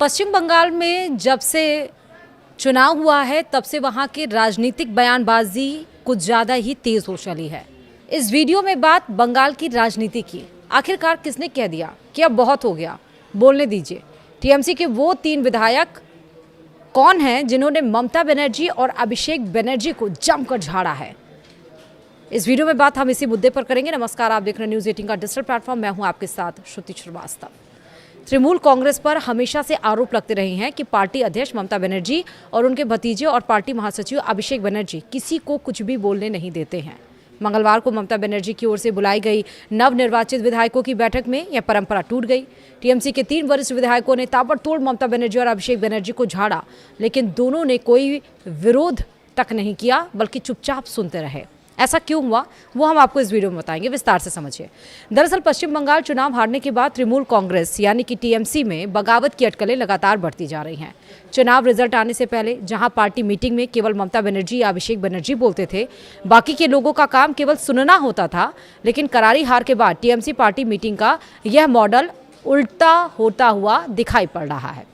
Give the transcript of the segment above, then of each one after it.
पश्चिम बंगाल में जब से चुनाव हुआ है तब से वहां की राजनीतिक बयानबाजी कुछ ज़्यादा ही तेज हो चली है। इस वीडियो में बात बंगाल की राजनीति की। आखिरकार किसने कह दिया कि अब बहुत हो गया, बोलने दीजिए। टीएमसी के वो 3 विधायक कौन हैं जिन्होंने ममता बनर्जी और अभिषेक बनर्जी को जमकर झाड़ा है? इस वीडियो में बात हम इसी मुद्दे पर करेंगे। नमस्कार, आप देख रहे हैं न्यूज़ 18 का डिजिटल प्लेटफॉर्म। मैं हूं आपके साथ श्रुति श्रीवास्तव। तृणमूल कांग्रेस पर हमेशा से आरोप लगते रहे हैं कि पार्टी अध्यक्ष ममता बनर्जी और उनके भतीजे और पार्टी महासचिव अभिषेक बनर्जी किसी को कुछ भी बोलने नहीं देते हैं। मंगलवार को ममता बनर्जी की ओर से बुलाई गई नवनिर्वाचित विधायकों की बैठक में यह परंपरा टूट गई। टीएमसी के 3 वरिष्ठ विधायकों ने ताबड़तोड़ ममता बनर्जी और अभिषेक बनर्जी को झाड़ा, लेकिन दोनों ने कोई विरोध तक नहीं किया, बल्कि चुपचाप सुनते रहे। ऐसा क्यों हुआ वो हम आपको इस वीडियो में बताएंगे, विस्तार से समझिए। दरअसल पश्चिम बंगाल चुनाव हारने के बाद तृणमूल कांग्रेस यानी कि टीएमसी में बगावत की अटकलें लगातार बढ़ती जा रही हैं। चुनाव रिजल्ट आने से पहले जहां पार्टी मीटिंग में केवल ममता बनर्जी या अभिषेक बनर्जी बोलते थे, बाकी के लोगों का काम केवल सुनना होता था, लेकिन करारी हार के बाद टीएमसी पार्टी मीटिंग का यह मॉडल उल्टा होता हुआ दिखाई पड़ रहा है।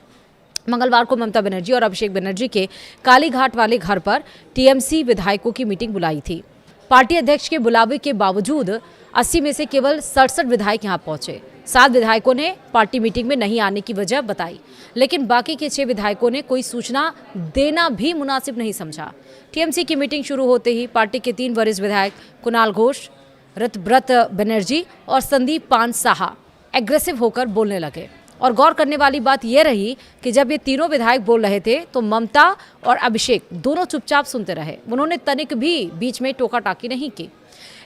मंगलवार को ममता बनर्जी और अभिषेक बनर्जी के कालीघाट वाले घर पर टीएमसी विधायकों की मीटिंग बुलाई थी। पार्टी अध्यक्ष के बुलावे के बावजूद 80 में से केवल 67 विधायक यहां पहुंचे। 7 विधायकों ने पार्टी मीटिंग में नहीं आने की वजह बताई, लेकिन बाकी के 6 विधायकों ने कोई सूचना देना भी मुनासिब नहीं समझा। टीएमसी की मीटिंग शुरू होते ही पार्टी के 3 वरिष्ठ विधायक कुणाल घोष, ऋतव्रत बनर्जी और संदीप पान साहा एग्रेसिव होकर बोलने लगे। और गौर करने वाली बात यह रही कि जब ये तीनों विधायक बोल रहे थे तो ममता और अभिषेक दोनों चुपचाप सुनते रहे। उन्होंने तनिक भी बीच में टोका टाकी नहीं की।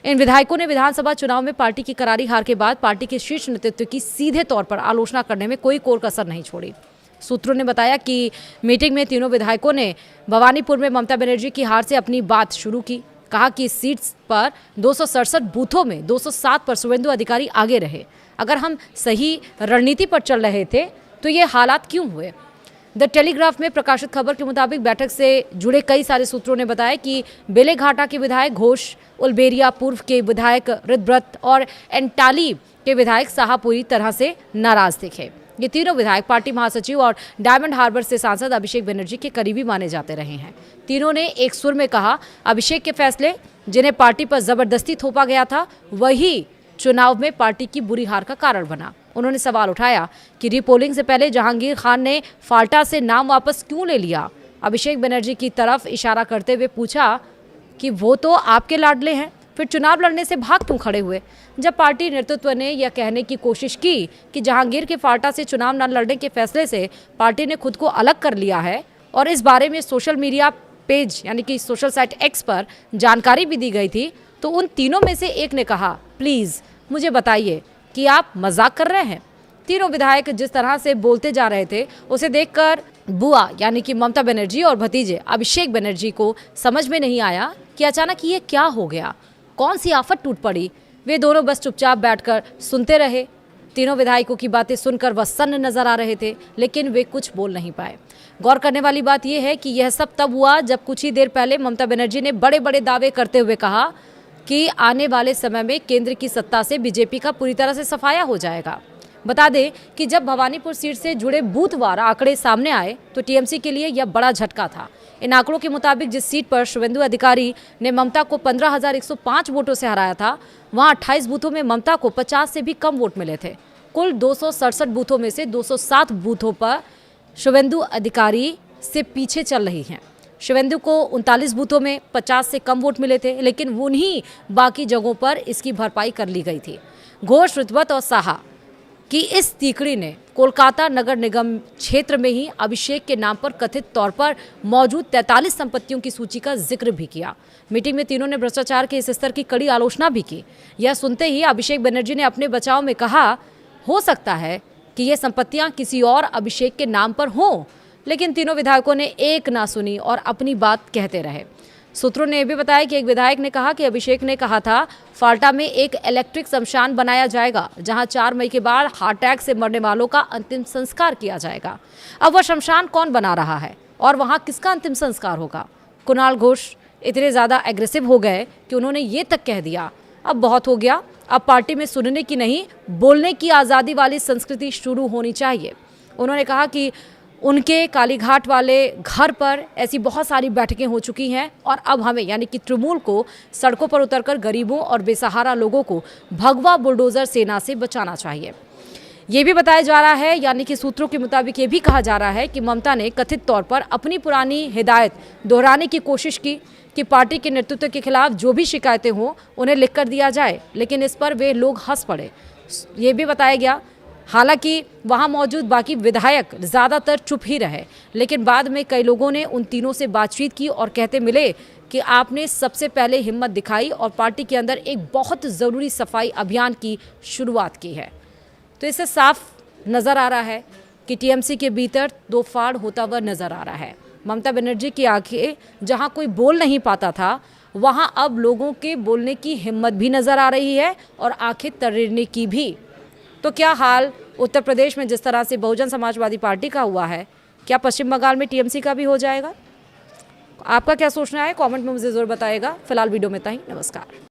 इन विधायकों ने विधानसभा चुनाव में पार्टी की करारी हार के बाद पार्टी के शीर्ष नेतृत्व की सीधे तौर पर आलोचना करने में कोई कोर कसर नहीं छोड़ी। सूत्रों ने बताया कि मीटिंग में तीनों विधायकों ने भवानीपुर में ममता बनर्जी की हार से अपनी बात शुरू की। कहा कि इस सीट पर 267 बूथों में 207 पर शुवेंदु अधिकारी आगे रहे। अगर हम सही रणनीति पर चल रहे थे तो ये हालात क्यों हुए? द टेलीग्राफ में प्रकाशित खबर के मुताबिक बैठक से जुड़े कई सारे सूत्रों ने बताया कि बेलेघाटा के विधायक घोष, उलबेरिया पूर्व के विधायक ऋतव्रत और एंटाली के विधायक साहा पूरी तरह से नाराज दिखे। ये तीनों विधायक पार्टी महासचिव और डायमंड हार्बर से सांसद अभिषेक बनर्जी के करीबी माने जाते रहे हैं। तीनों ने एक सुर में कहा, अभिषेक के फैसले जिन्हें पार्टी पर जबरदस्ती थोपा गया था वही चुनाव में पार्टी की बुरी हार का कारण बना। उन्होंने सवाल उठाया कि रीपोलिंग से पहले जहांगीर खान ने फाल्टा से नाम वापस क्यों ले लिया। अभिषेक बनर्जी की तरफ इशारा करते हुए पूछा कि वो तो आपके लाडले हैं, फिर चुनाव लड़ने से भाग क्यों खड़े हुए? जब पार्टी नेतृत्व ने यह कहने की कोशिश की कि जहांगीर के फाल्टा से चुनाव न लड़ने के फैसले से पार्टी ने खुद को अलग कर लिया है और इस बारे में सोशल मीडिया पेज यानी कि सोशल साइट एक्स पर जानकारी भी दी गई थी, तो उन तीनों में से एक ने कहा, प्लीज़ मुझे बताइए कि आप मजाक कर रहे हैं। तीनों विधायक जिस तरह से बोलते जा रहे थे उसे देखकर बुआ यानी कि ममता बनर्जी और भतीजे अभिषेक बनर्जी को समझ में नहीं आया कि अचानक ये क्या हो गया, कौन सी आफत टूट पड़ी। वे दोनों बस चुपचाप बैठकर सुनते रहे। तीनों विधायकों की बातें सुनकर वह सन्न नजर आ रहे थे, लेकिन वे कुछ बोल नहीं पाए। गौर करने वाली बात यह है कि यह सब तब हुआ जब कुछ ही देर पहले ममता बनर्जी ने बड़े बड़े दावे करते हुए कहा कि आने वाले समय में केंद्र की सत्ता से बीजेपी का पूरी तरह से सफाया हो जाएगा। बता दें कि जब भवानीपुर सीट से जुड़े बूथवार आंकड़े सामने आए तो टीएमसी के लिए यह बड़ा झटका था। इन आंकड़ों के मुताबिक जिस सीट पर शुवेंदु अधिकारी ने ममता को 15,105 वोटों से हराया था, वहां 28 बूथों में ममता को 50 से भी कम वोट मिले थे। कुल 267 बूथों में से 207 बूथों पर शुवेंदु अधिकारी से पीछे चल रही हैं। शुवेंदु को 39 बूथों में 50 से कम वोट मिले थे, लेकिन उन्हीं बाकी जगहों पर इसकी भरपाई कर ली गई थी। घोष, ऋतव्रत और साहा की इस तीकड़ी ने कोलकाता नगर निगम क्षेत्र में ही अभिषेक के नाम पर कथित तौर पर मौजूद 43 संपत्तियों की सूची का जिक्र भी किया। मीटिंग में तीनों ने भ्रष्टाचार के इस स्तर की कड़ी आलोचना भी की। यह सुनते ही अभिषेक बनर्जी ने अपने बचाव में कहा, हो सकता है कि ये संपत्तियां किसी और अभिषेक के नाम पर हों, लेकिन तीनों विधायकों ने एक ना सुनी और अपनी बात कहते रहे। सूत्रों ने यह भी बताया कि एक विधायक ने कहा कि अभिषेक ने कहा था फाल्टा में एक इलेक्ट्रिक शमशान बनाया जाएगा जहां 4 मई के बाद हार्ट अटैक से मरने वालों का अंतिम संस्कार किया जाएगा। अब वह शमशान कौन बना रहा है और वहां किसका अंतिम संस्कार होगा? कुणाल घोष इतने ज़्यादा एग्रेसिव हो गए कि उन्होंने ये तक कह दिया, अब बहुत हो गया, अब पार्टी में सुनने की नहीं बोलने की आज़ादी वाली संस्कृति शुरू होनी चाहिए। उन्होंने कहा कि उनके कालीघाट वाले घर पर ऐसी बहुत सारी बैठकें हो चुकी हैं और अब हमें यानी कि तृणमूल को सड़कों पर उतरकर गरीबों और बेसहारा लोगों को भगवा बुलडोजर सेना से बचाना चाहिए। ये भी बताया जा रहा है, यानी कि सूत्रों के मुताबिक ये भी कहा जा रहा है कि ममता ने कथित तौर पर अपनी पुरानी हिदायत दोहराने की कोशिश की कि पार्टी के नेतृत्व के खिलाफ जो भी शिकायतें हों उन्हें लिख कर दिया जाए, लेकिन इस पर वे लोग हंस पड़े। ये भी बताया गया, हालांकि वहां मौजूद बाकी विधायक ज़्यादातर चुप ही रहे, लेकिन बाद में कई लोगों ने उन तीनों से बातचीत की और कहते मिले कि आपने सबसे पहले हिम्मत दिखाई और पार्टी के अंदर एक बहुत ज़रूरी सफाई अभियान की शुरुआत की है। तो इससे साफ नज़र आ रहा है कि टीएमसी के भीतर दो फाड़ होता हुआ नज़र आ रहा है। ममता बनर्जी की आंखें जहां कोई बोल नहीं पाता था, वहां अब लोगों के बोलने की हिम्मत भी नज़र आ रही है और आंखें तर्रने की भी। तो क्या हाल उत्तर प्रदेश में जिस तरह से बहुजन समाजवादी पार्टी का हुआ है, क्या पश्चिम बंगाल में टीएमसी का भी हो जाएगा? आपका क्या सोचना है? कमेंट में मुझे ज़रूर बताइएगा। फिलहाल वीडियो में इतना ही। नमस्कार।